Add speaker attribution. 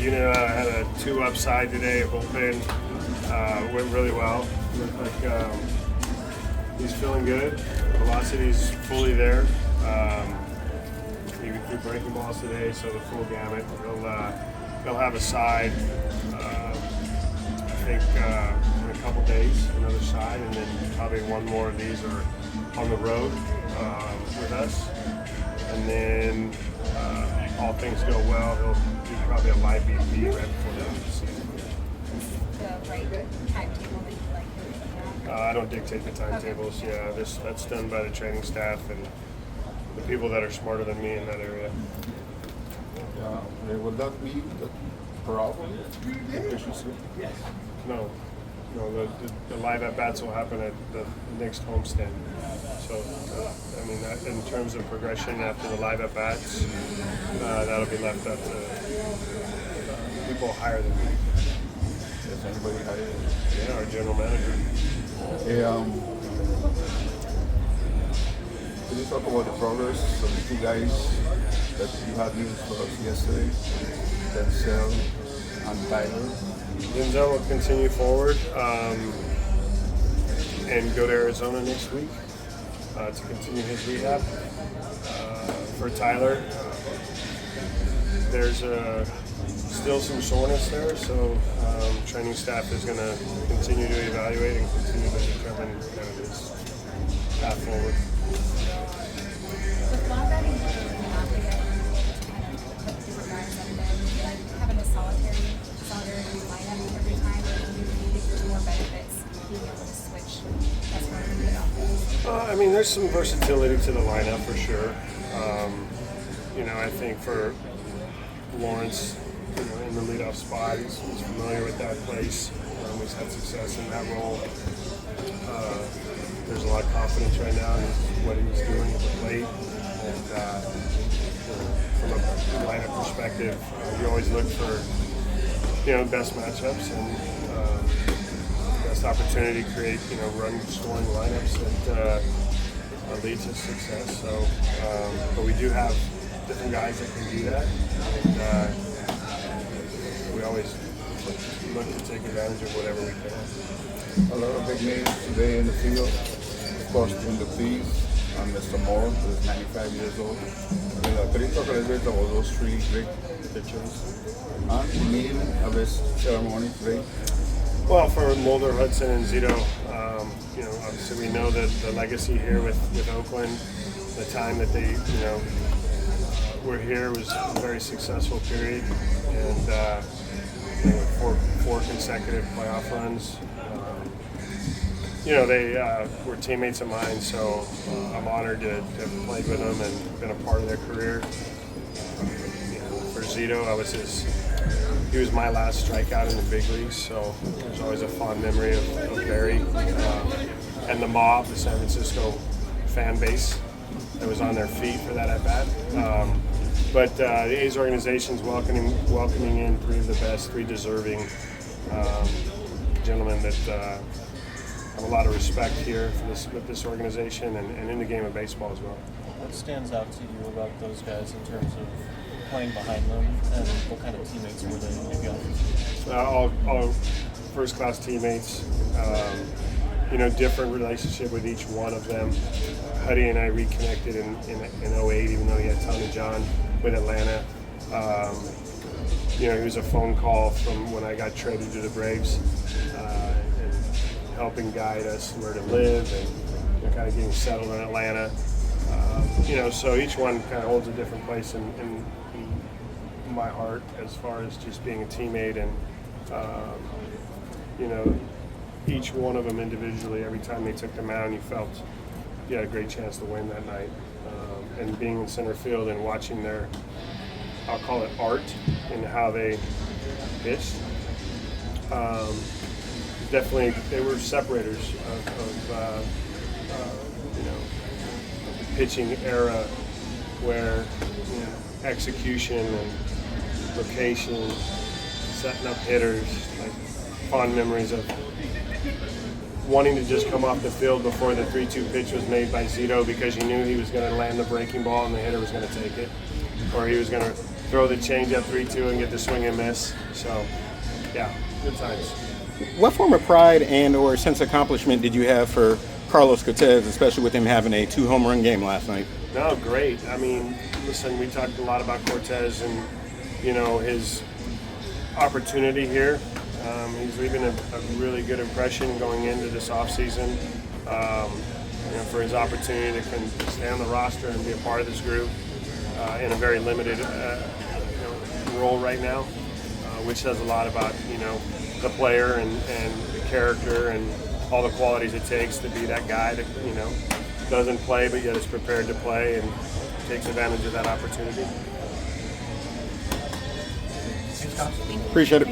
Speaker 1: You know, I had a 2 upside today. Bullpen went really well. Looked like he's feeling good. Velocity's fully there. He threw breaking balls today, so the full gamut. He'll have a side. I think in a couple days, another side, and then probably one more of these are on the road with us. And then all things go well, he'll do probably a live BP right before the end of the season.
Speaker 2: The right timetable that you like?
Speaker 1: I don't dictate the timetables. Okay. Yeah, that's done by the training staff and the people that are smarter than me in that area.
Speaker 3: Would that be the problem?
Speaker 1: Yes. No, the live at-bats will happen at the next homestand. So, I mean, in terms of progression after the live at-bats, that'll be left up to people higher than me.
Speaker 3: Is anybody higher?
Speaker 1: Yeah, our general manager.
Speaker 3: Can you talk about the progress of the 2 guys that you had news for us yesterday, Denzel and Tyler?
Speaker 1: Denzel will continue forward and go to Arizona next week to continue his rehab. For Tyler, there's still some soreness there, so training staff is going to continue to evaluate and continue to determine kind of his path forward.
Speaker 2: With long batting, not to get kind of put different guys up there, do you like having a solitary lineup every time, or do you think more benefits being able to switch as far as the offense?
Speaker 1: I mean, there's some versatility to the lineup for sure. You know, I think for Lawrence, you know, in the leadoff spot, he's familiar with that place. He's had success in that role. There's a lot of confidence right now in what he's doing at the plate. And from a lineup perspective, you always look for, you know, best matchups and best opportunity to create, you know, run-scoring lineups that lead to success. So, but we do have different guys that can do that, and we always look to take advantage of whatever we can.
Speaker 3: A lot of big names today in the field. Of course, in the P's, and Mr. Moore, who is 95 years old. Can you talk a little bit about those 3 great pitchers and the meaning of this ceremony today?
Speaker 1: Well, for Mulder, Hudson, and Zito, you know, obviously we know that the legacy here with Oakland, the time that they, you know, were here was a very successful period, and you know, 4 consecutive playoff runs. You know, they were teammates of mine, so I'm honored to have played with them and been a part of their career. You know, for Zito, he was my last strikeout in the big leagues, so there's always a fond memory of Barry and the mob, the San Francisco fan base that was on their feet for that at-bat. But the A's organization's welcoming in 3 of the best, 3 deserving gentlemen that have a lot of respect here for with this organization and in the game of baseball as well.
Speaker 4: What stands out to you about those guys in terms of playing behind them, and what kind of teammates were they together?
Speaker 1: All first-class teammates. You know, different relationship with each one of them. Huddy and I reconnected in 08, even though he had Tommy John with Atlanta. You know, he was a phone call from when I got traded to the Braves, and helping guide us where to live and, you know, kind of getting settled in Atlanta. You know, so each one kind of holds a different place in my heart as far as just being a teammate, and you know, each one of them individually, every time they took the mound, you felt you had a great chance to win that night. And being in center field and watching their, I'll call it art, in how they pitched. Definitely, they were separators of you know, the pitching era, where, you know, execution and location, setting up hitters, like fond memories of wanting to just come off the field before the 3-2 pitch was made by Zito, because you knew he was going to land the breaking ball and the hitter was going to take it, or he was going to throw the changeup 3-2 and get the swing and miss. So, yeah, good times.
Speaker 5: What form of pride and or sense of accomplishment did you have for Carlos Cortez, especially with him having a 2-home run game last night?
Speaker 1: No, great. I mean, listen, we talked a lot about Cortez and, you know, his opportunity here. He's leaving a really good impression going into this offseason. You know, for his opportunity to stay on the roster and be a part of this group in a very limited role right now, which says a lot about, you know, the player and the character and all the qualities it takes to be that guy that, you know, doesn't play but yet is prepared to play and takes advantage of that opportunity.
Speaker 5: Appreciate it.